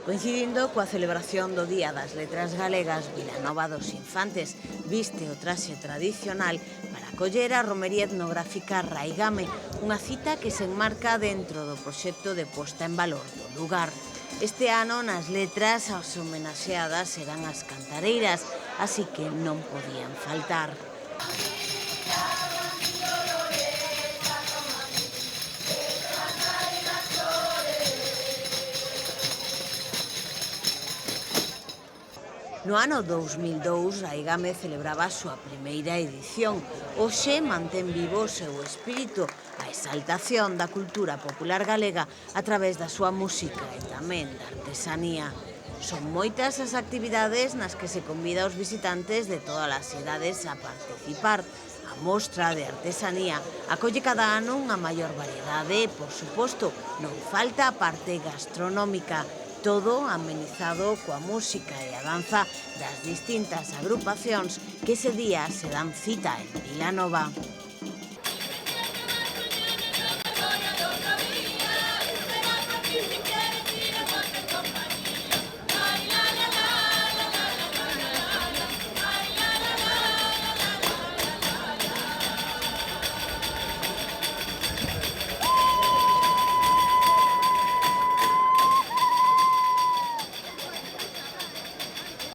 Coincidindo coa celebración do Día das Letras Galegas, Vilanova dos Infantes viste o traxe tradicional para acoller a romería etnográfica Raigame, unha cita que se enmarca dentro do proxecto de posta en valor do lugar. Este ano, nas letras, as homenaxeadas serán as cantareiras, así que non podían faltar. No ano 2002, a Igame celebraba a súa primeira edición. Hoxe mantén vivo o seu espírito, a exaltación da cultura popular galega a través da súa música e tamén da artesanía. Son moitas as actividades nas que se convida aos visitantes de todas as idades a participar. A mostra de artesanía acolle cada ano unha maior variedade e, por suposto, non falta a parte gastronómica. Todo amenizado coa música e a danza das distintas agrupacións que ese día se dan cita en Vilanova.